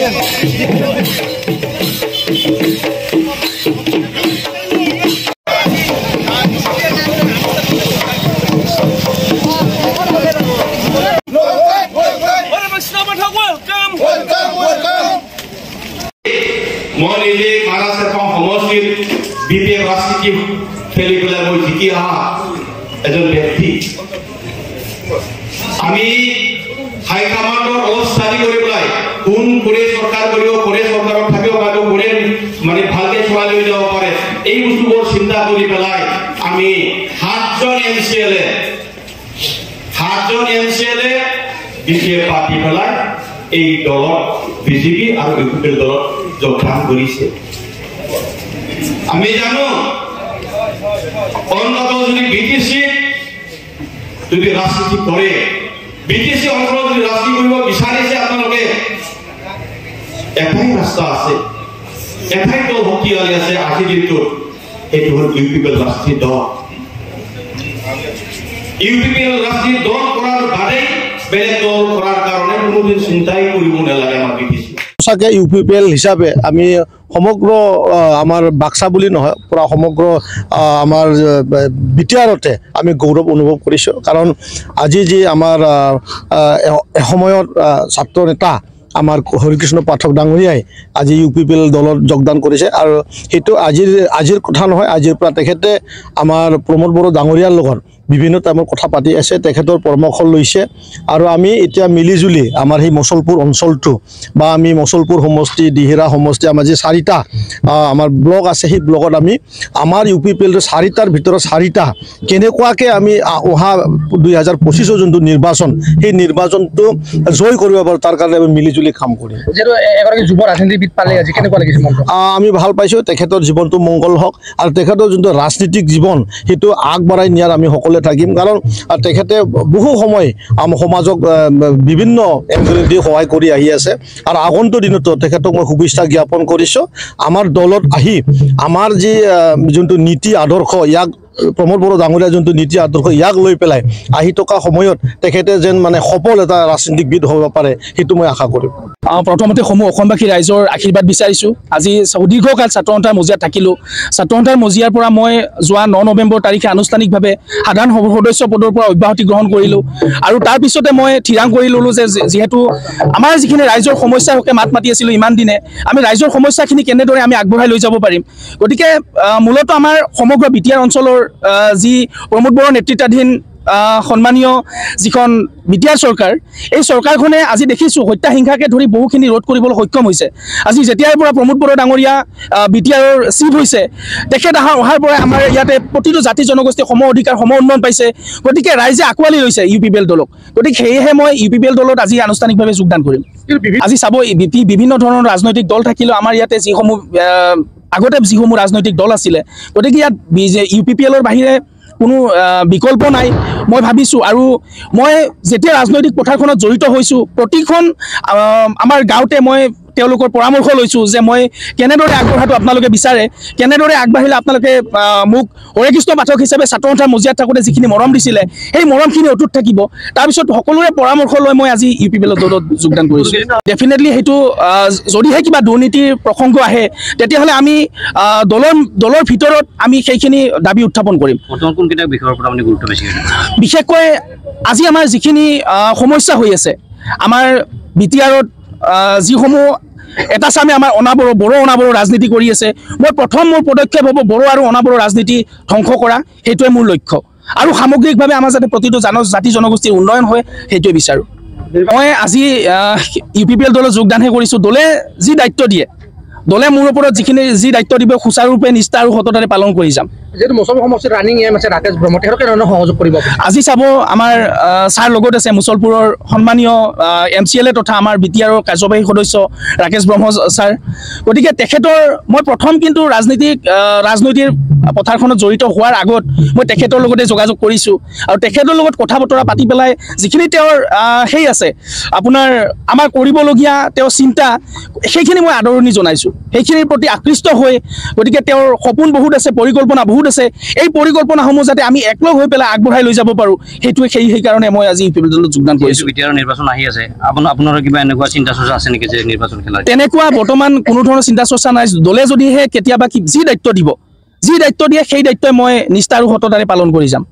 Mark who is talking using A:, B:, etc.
A: মই নিজে মহাৰাষ্ট্ৰ সমষ্টিৰ বিপিএফ ৰাজনীতি খেলি পেলাই মই জিকি অহা এজন ব্যক্তি আমি হাইকমাণ্ডৰ অৱস্থানি কৰি পেলাই কোন কৰে চৰকাৰ কৰিব কৰে চৰকাৰত থাকিব পাৰিব কৰে মানে ভালকে চলাই লৈ যাব পাৰে এই বস্তুবোৰ চিন্তা কৰি পেলাই আমি 7জন এমচিএলএ বিপিএফ পাৰ্টি পেলাই এই দলত বিজেপি আৰু ইউপিএল দলত যোগদান কৰিছে আমি জানো অন্তত যদি বিটিসি যদি ৰাজনীতি কৰে বিটিসি অন্তত যদি ৰাজনীতি কৰিব বিচাৰিছে আপোনালোকে এটাই ৰাস্তা আছে এটাই দল শক্তিশালী আছে আজি দিনটোত এইটো হ'ল ইউপিএল ৰাজনীতি দল ইউপিএল ৰাজনীতি দল কৰাৰ বাদে বেলেগ দল কৰাৰ কাৰণে কোনোদিন চিন্তাই কৰিব নালাগে আমাৰ বিটিসি
B: সঁচাকৈ ইউপিপিএল হিচাপে আমি সমগ্ৰ আমাৰ বাক্সা বুলি নহয় পুৰা সমগ্ৰ আমাৰ বিটিআৰতে আমি গৌৰৱ অনুভৱ কৰিছোঁ কাৰণ আজি যি আমাৰ এসময়ত ছাত্ৰ নেতা আমাৰ হৰিকৃষ্ণ পাঠক ডাঙৰীয়াই আজি ইউপিপিএল দলত যোগদান কৰিছে আৰু সেইটো আজিৰ কথা নহয় আজিৰ পৰা তেখেতে আমাৰ প্ৰমোদ বড়ো ডাঙৰীয়াৰ লগত বিভিন্ন টাইমত কথা পাতি আছে তেখেতৰ পৰামৰ্শ লৈছে আৰু আমি এতিয়া মিলিজুলি আমাৰ সেই মছলপুৰ অঞ্চলটো বা আমি মছলপুৰ সমষ্টি দিহিৰা সমষ্টি আমাৰ যে 4টা আমাৰ ব্লক আছে সেই ব্লকত আমি আমাৰ ইউপিপিএলৰ 4টাৰ ভিতৰত 4টা কেনেকুৱাকৈ আমি অহা 2025 যোনটো নিৰ্বাচন সেই নিৰ্বাচনটো জয় কৰিব পাৰোঁ তাৰ কাৰণে আমি মিলিজুলি কাম কৰিম
C: এগৰাকী যুৱ ৰাজনীতিবিদ পালে আজি কেনেকুৱা লাগিছে মনটো
B: আমি ভাল পাইছোঁ তেখেতৰ জীৱনটো মংগল হওক আৰু তেখেতৰ যোনটো ৰাজনীতিক জীৱন সেইটো আগবঢ়াই নিয়াৰ আমি সকলোৱে থাকিম কাৰণ তেখেতে বহু সময় আমাৰ সমাজক বিভিন্ন এংগল দি সহায় কৰি আহি আছে আৰু আগন্তুক দিনতো তেখেতক মই শুভেচ্ছা জ্ঞাপন কৰিছোঁ আমাৰ দলত আহি আমাৰ যি যোনটো নীতি আদৰ্শ ইয়াক প্ৰমোদ বড়ো ডাঙৰীয়া যোনটো নীতি আদৰ্শ ইয়াক লৈ পেলাই আহি থকা সময়ত তেখেতে যেন মানে সফল এটা ৰাজনীতিবিদ হ'ব পাৰে সেইটো মই আশা কৰিম
C: প্ৰথমতে অসমবাসী ৰাইজৰ আশীৰ্বাদ বিচাৰিছোঁ আজি দীৰ্ঘকাল ছাত্ৰ সন্থাৰ মজিয়াত থাকিলোঁ ছাত্ৰ সন্থাৰ মজিয়াৰ পৰা মই যোৱা 9 নৱেম্বৰ তাৰিখে আনুষ্ঠানিকভাৱে সাধাৰণ সদস্য পদৰ পৰা অব্যাহতি গ্ৰহণ কৰিলোঁ আৰু তাৰপিছতে মই থিৰাং কৰি ল'লোঁ যে যিহেতু আমাৰ যিখিনি ৰাইজৰ সমস্যাৰ হকে মাত মাতি আছিলোঁ ইমান দিনে আমি ৰাইজৰ সমস্যাখিনি কেনেদৰে আমি আগবঢ়াই লৈ যাব পাৰিম গতিকে মূলতঃ আমাৰ সমগ্ৰ বিটিআৰ অঞ্চলৰ যি প্ৰমোদ বড়োৰ নেতৃত্বাধীন সন্মানীয় যিখন বিটিআৰ চৰকাৰ এই চৰকাৰখনে আজি দেখিছোঁ হত্যা হিংসাকে ধৰি বহুখিনি ৰোধ কৰিবলৈ সক্ষম হৈছে আজি যেতিয়াৰ পৰা প্ৰমোদ বড়ো ডাঙৰীয়া বিটিআৰৰ চিফ হৈছে তেখেত অহাৰ পৰা আমাৰ ইয়াতে প্ৰতিটো জাতি জনগোষ্ঠী সম অধিকাৰ সম উন্নয়ন পাইছে গতিকে ৰাইজে আঁকোৱালি লৈছে ইউপিপিএল দলক গতিকে সেয়েহে মই ইউপিপিএল দলত আজি আনুষ্ঠানিকভাৱে যোগদান কৰিম আজি চাব বিভিন্ন ধৰণৰ ৰাজনৈতিক দল থাকিলেও আমাৰ ইয়াতে যিসমূহ আগতে যিসমূহ ৰাজনৈতিক দল আছিলে গতিকে ইয়াত ইউপিপিএলৰ বাহিৰে কোনো বিকল্প নাই মই ভাবিছোঁ আৰু মই যেতিয়া ৰাজনৈতিক পথাৰখনত জড়িত হৈছোঁ প্ৰতিখন আমাৰ গাঁৱতে মই তেওঁলোকৰ পৰামৰ্শ লৈছোঁ যে মই কেনেদৰে আগবঢ়াটো আপোনালোকে বিচাৰে কেনেদৰে আগবাঢ়িলে আপোনালোকে মোক হৰিকৃষ্ণ পাঠক হিচাপে ছাত্ৰ সন্থাৰ মজিয়াত থাকোঁতে যিখিনি মৰম দিছিলে সেই মৰমখিনি অটুট থাকিব তাৰপিছত সকলোৰে পৰামৰ্শ লৈ মই আজি ইউপিপিএলৰ দলত যোগদান কৰিছোঁ ডেফিনেটলি সেইটো যদিহে কিবা দুৰ্নীতিৰ প্ৰসংগ আহে তেতিয়াহ'লে আমি দলৰ ভিতৰত আমি সেইখিনি দাবী উত্থাপন কৰিম বিশেষকৈ আজি আমাৰ যিখিনি সমস্যা হৈ আছে আমাৰ বিটিআৰত যিসমূহ এটা চামে আমাৰ বড়ো অনাবড়ো ৰাজনীতি কৰি আছে মই প্ৰথম মোৰ পদক্ষেপ হ'ব বড়ো আৰু অনাবড়ো ৰাজনীতি ধ্বংস কৰা সেইটোৱে মোৰ লক্ষ্য আৰু সামগ্ৰিকভাৱে আমাৰ যাতে প্ৰতিটো জাতি জনগোষ্ঠীৰ উন্নয়ন হয় সেইটোৱে বিচাৰোঁ মই আজি ইউপিপিএল দলত যোগদানহে কৰিছোঁ দলে যি দায়িত্ব দিয়ে দলে মোৰ ওপৰত যি দায়িত্ব দিব সুচাৰুৰূপে নিষ্ঠা আৰু সততাৰে পালন কৰি যাম যেহেতু মুছলপুৰ সমষ্টিৰ ৰানিং এম আছে ৰাকেশ ব্ৰহ্ম তেখেতক কেনেধৰণৰ সহযোগ কৰিব আজি চাব আমাৰ ছাৰ লগত আছে মুছলপুৰৰ সন্মানীয় এমচিএলএ তথা আমাৰ বিটিআৰৰ কাৰ্যবাহী সদস্য ৰাকেশ ব্ৰহ্ম ছাৰ গতিকে তেখেতৰ মই প্ৰথম কিন্তু ৰাজনৈতিক পথাৰখনত জড়িত হোৱাৰ আগত মই তেখেতৰ লগতে যোগাযোগ কৰিছোঁ আৰু তেখেতৰ লগত কথা বতৰা পাতি পেলাই যিখিনি তেওঁৰ সেই আছে আপোনাৰ আমাৰ কৰিবলগীয়া তেওঁৰ চিন্তা সেইখিনি মই আদৰণি জনাইছোঁ সেইখিনিৰ প্ৰতি আকৃষ্ট হৈ গতিকে তেওঁৰ সপোন বহুত আছে পৰিকল্পনা বহুত আছে এই পৰিকল্পনাসমূহ যাতে আমি একলগ হৈ পেলাই আগবঢ়াই লৈ যাব পাৰোঁ সেইটোৱে সেইকাৰণে মই আজি ইউ পি পি এলৰ দলত যোগদান কৰিছোঁ
D: বিটিআৰৰ নিৰ্বাচন আহি আছে আপোনাৰ কিবা এনেকুৱা চিন্তা চৰ্চা আছে নেকি যে নিৰ্বাচন খেলা
C: তেনেকুৱা বৰ্তমান কোনো ধৰণৰ চিন্তা চৰ্চা নাই দলে যদিহে কেতিয়াবা যি দায়িত্ব দিব যি দায়িত্ব দিয়ে সেই দায়িত্বই মই নিষ্ঠা আৰু সততাৰে পালন কৰি যাম